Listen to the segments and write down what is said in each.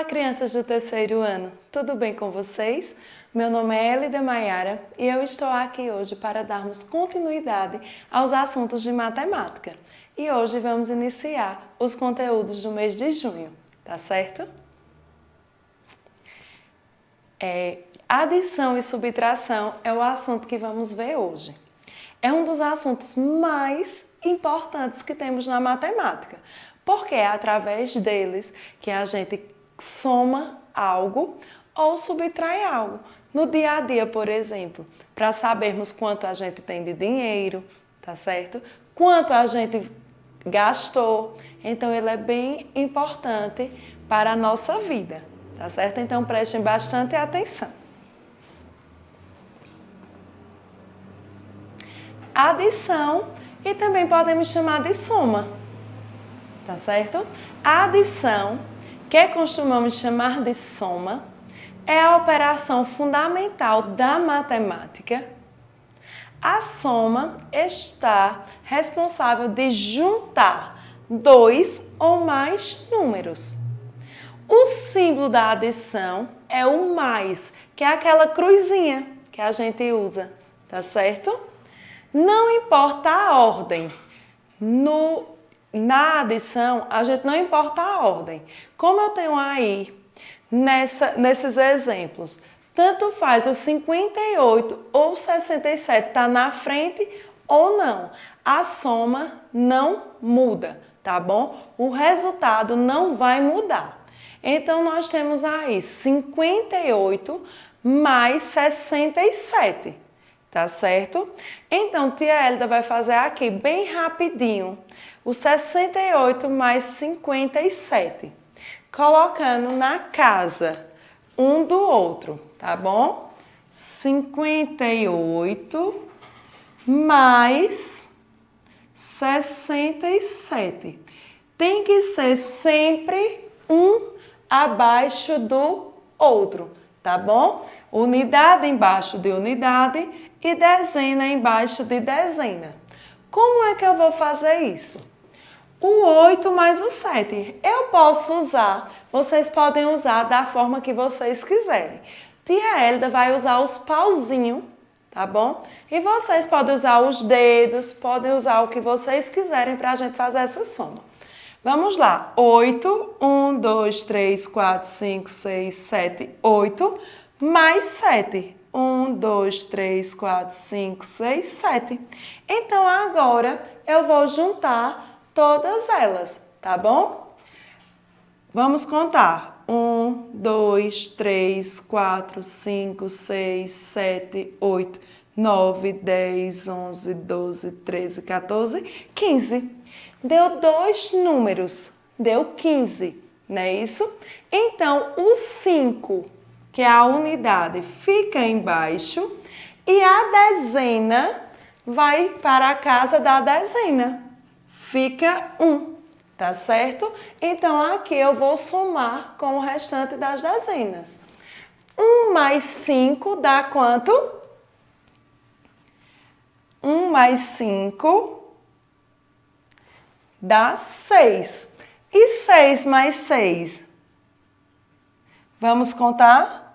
crianças do terceiro ano, tudo bem com vocês? Meu nome é Elida Maiara e eu estou aqui hoje para darmos continuidade aos assuntos de matemática. E hoje vamos iniciar os conteúdos do mês de junho, tá certo? Adição e subtração é o assunto que vamos ver hoje. É um dos assuntos mais importantes que temos na matemática, porque é através deles que a gente soma algo ou subtrai algo. No dia a dia, por exemplo, para sabermos quanto a gente tem de dinheiro, tá certo? Quanto a gente gastou. Então, ele é bem importante para a nossa vida, tá certo? Então, prestem bastante atenção. Adição e também podemos chamar de soma, tá certo? A adição, que costumamos chamar de soma, é a operação fundamental da matemática. A soma está responsável de juntar dois ou mais números. O símbolo da adição é o mais, que é aquela cruzinha que a gente usa, tá certo? Não importa a ordem. Na adição, a gente não importa a ordem. Como eu tenho aí, nesses exemplos, tanto faz o 58 ou 67 está na frente ou não. A soma não muda, tá bom? O resultado não vai mudar. Então, nós temos aí 58 mais 67. Tá certo? Então, tia Elida vai fazer aqui bem rapidinho o 68 mais 57, colocando na casa um do outro, tá bom? 58 mais 67. Tem que ser sempre um abaixo do outro, tá bom? Unidade embaixo de unidade e dezena embaixo de dezena. Como é que eu vou fazer isso? O 8 mais o 7. Eu posso usar, vocês podem usar da forma que vocês quiserem. Tia Elida vai usar os pauzinhos, tá bom? E vocês podem usar os dedos, podem usar o que vocês quiserem para a gente fazer essa soma. Vamos lá. 8, 1, 2, 3, 4, 5, 6, 7, 8, mais 7. 1, 2, 3, 4, 5, 6, 7. Então, agora eu vou juntar todas elas, tá bom? Vamos contar. 1, 2, 3, 4, 5, 6, 7, 8, 9, 10, 11, 12, 13, 14, 15. Deu dois números, deu 15, não é isso? Então, o 5, que é a unidade, fica embaixo e a dezena vai para a casa da dezena. Fica 1, tá certo? Então, aqui eu vou somar com o restante das dezenas. 1 mais 5 dá quanto? 1 mais 5 dá 6. E 6 mais 6? Vamos contar?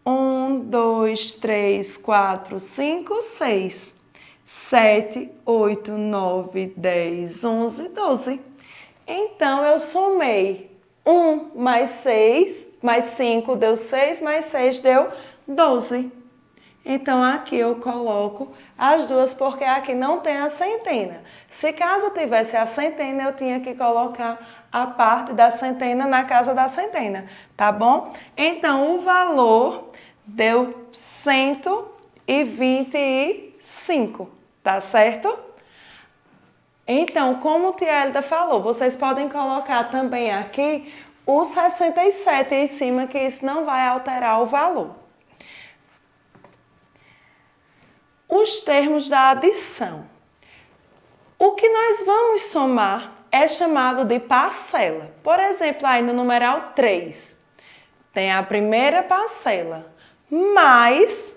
1, 2, 3, 4, 5, 6. 7, 8, 9, 10, 11, 12. Então, eu somei 1 mais 6, mais 5 deu 6, mais 6 deu 12. Então, aqui eu coloco as duas, porque aqui não tem a centena. Se caso tivesse a centena, eu tinha que colocar a parte da centena na casa da centena, tá bom? Então, o valor deu 125, tá certo? Então, como a tia Elida falou, vocês podem colocar também aqui o 67 em cima, que isso não vai alterar o valor. Os termos da adição. O que nós vamos somar é chamado de parcela. Por exemplo, aí no numeral 3, tem a primeira parcela, mais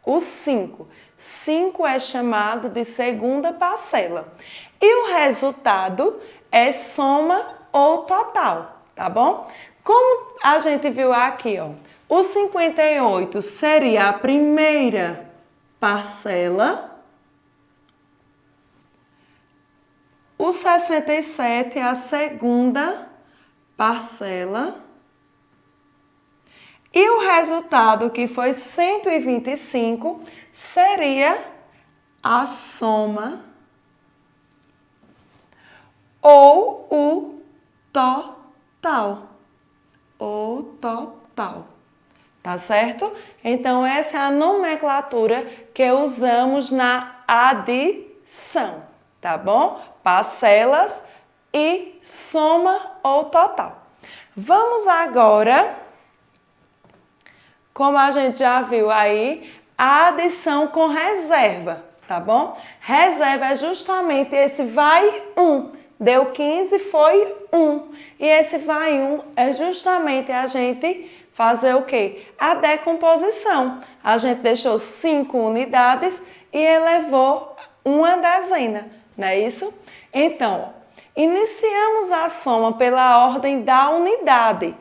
o 5. 5 é chamado de segunda parcela. E o resultado é soma ou total. tá bom? Como a gente viu aqui, ó, o 58 seria a primeira parcela, o 67 é a segunda parcela e o resultado, que foi 125, seria a soma ou o total. O total. Tá certo? Então, essa é a nomenclatura que usamos na adição, tá bom? Parcelas e soma ou total. Vamos agora, como a gente já viu aí, a adição com reserva, tá bom? Reserva é justamente esse vai 1. Deu 15, foi 1. E esse vai 1 é justamente a gente fazer o quê? A decomposição. A gente deixou 5 unidades e elevou uma dezena, não é isso? Então, iniciamos a soma pela ordem da unidade.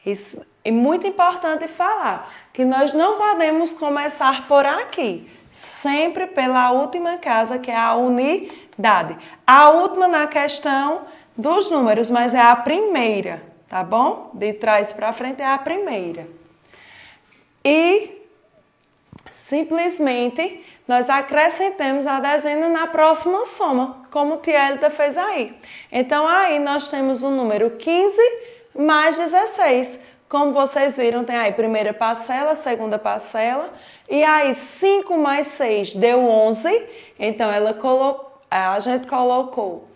Isso é muito importante falar, que nós não podemos começar por aqui. Sempre pela última casa, que é a unidade. A última na questão dos números, mas é a primeira, tá bom? De trás para frente é a primeira. E simplesmente nós acrescentamos a dezena na próxima soma, como Tielda fez aí. Então aí nós temos o número 15 mais 16. Como vocês viram, tem aí primeira parcela, segunda parcela, e aí 5 mais 6 deu 11, então a gente colocou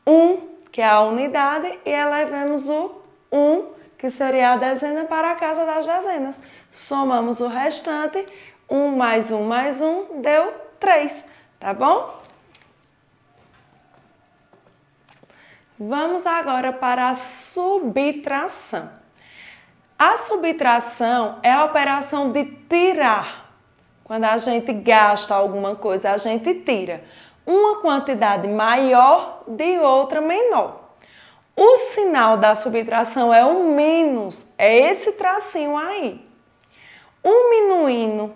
1, que é a unidade, e elevamos o 1, que seria a dezena, para a casa das dezenas. Somamos o restante, 1 mais 1 mais 1 deu 3, tá bom? Vamos agora para a subtração. A subtração é a operação de tirar. Quando a gente gasta alguma coisa, a gente tira uma quantidade maior de outra menor. O sinal da subtração é o menos, é esse tracinho aí. O minuindo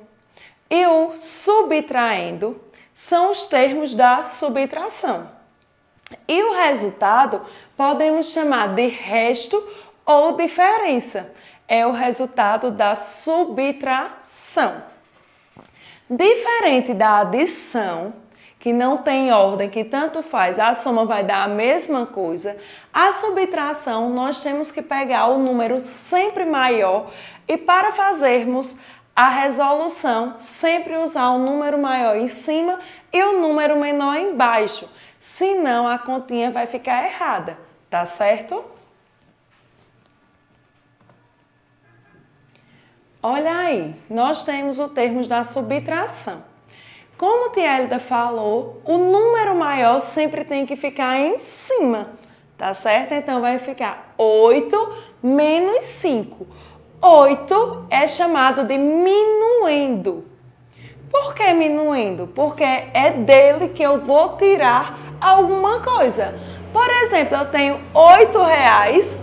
e o subtraindo são os termos da subtração. E o resultado podemos chamar de resto ou diferença. É o resultado da subtração. Diferente da adição, que não tem ordem, que tanto faz, a soma vai dar a mesma coisa, a subtração nós temos que pegar o número sempre maior e para fazermos a resolução, sempre usar o número maior em cima e o número menor embaixo. Senão a continha vai ficar errada, tá certo? Olha aí, nós temos o termo da subtração. Como Tielda falou, o número maior sempre tem que ficar em cima, tá certo? Então vai ficar 8 menos 5. 8 é chamado de minuendo. Por que minuendo? Porque é dele que eu vou tirar alguma coisa. Por exemplo, eu tenho R$8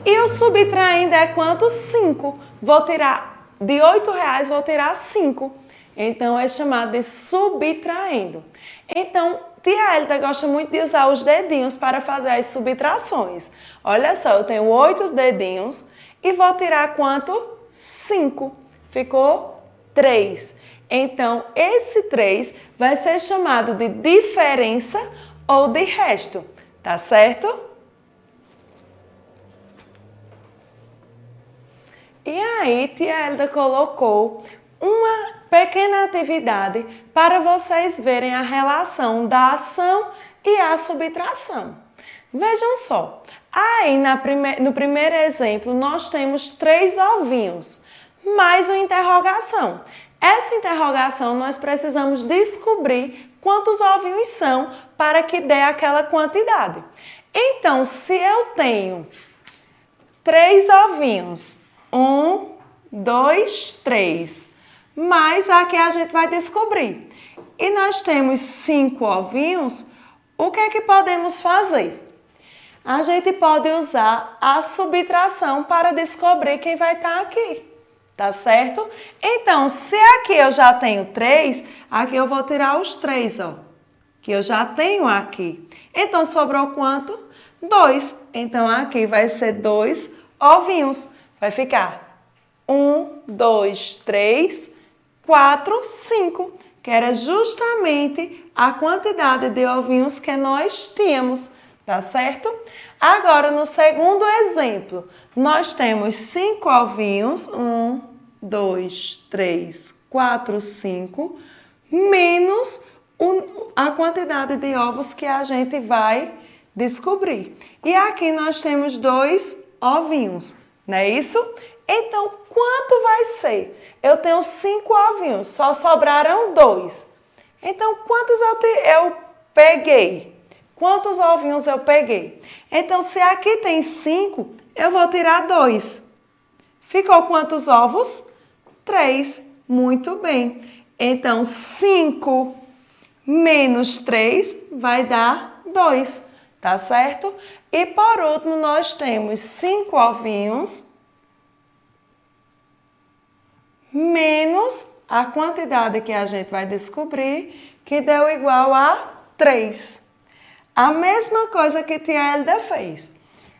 e o subtraindo é quanto? 5. Vou tirar de R$8, vou tirar 5. Então, é chamado de subtraindo. Então, Tia Elida gosta muito de usar os dedinhos para fazer as subtrações. Olha só, eu tenho 8 dedinhos e vou tirar quanto? 5. Ficou 3. Então, esse 3 vai ser chamado de diferença ou de resto. Tá certo? E aí, Tia Elida colocou uma pequena atividade para vocês verem a relação da ação e a subtração. Vejam só, aí no primeiro exemplo nós temos 3 ovinhos, mais uma interrogação. Essa interrogação nós precisamos descobrir quantos ovinhos são para que dê aquela quantidade. Então, se eu tenho 3 ovinhos, 1, 2, 3, mas aqui a gente vai descobrir. E nós temos 5 ovinhos, o que é que podemos fazer? a gente pode usar a subtração para descobrir quem vai estar aqui. Tá certo? Então, se aqui eu já tenho 3, aqui eu vou tirar os 3, ó. Que eu já tenho aqui. Então, sobrou quanto? 2. Então, aqui vai ser 2 ovinhos. Vai ficar 1, 2, 3, 4, 5. Que era justamente a quantidade de ovinhos que nós tínhamos. Tá certo? Agora, no segundo exemplo, nós temos 5 ovinhos. 1, 2, 3, 4, 5, menos a quantidade de ovos que a gente vai descobrir. E aqui nós temos 2 ovinhos, não é isso? Então, quanto vai ser? Eu tenho 5 ovinhos, só sobraram 2. Então, quantos eu peguei? Quantos ovinhos eu peguei? Então, se aqui tem 5, eu vou tirar 2. Ficou quantos ovos? 3. Muito bem. Então, 5 menos 3 vai dar 2, tá certo? E por último, nós temos 5 ovinhos menos a quantidade que a gente vai descobrir, que deu igual a 3. A mesma coisa que tia Hélida fez.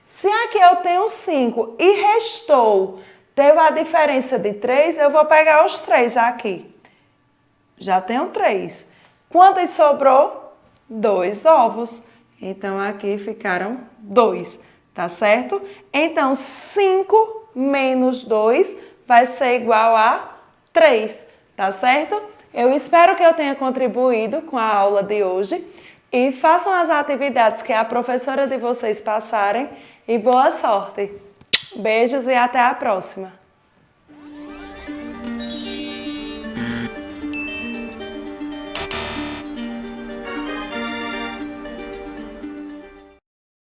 Se aqui eu tenho 5 e restou, deu a diferença de 3, eu vou pegar os 3 aqui. Já tenho 3. Quantos sobrou? 2 ovos. Então, aqui ficaram 2, tá certo? Então, 5 menos 2 vai ser igual a 3, tá certo? Eu espero que eu tenha contribuído com a aula de hoje e façam as atividades que a professora de vocês passarem e boa sorte! Beijos e até a próxima!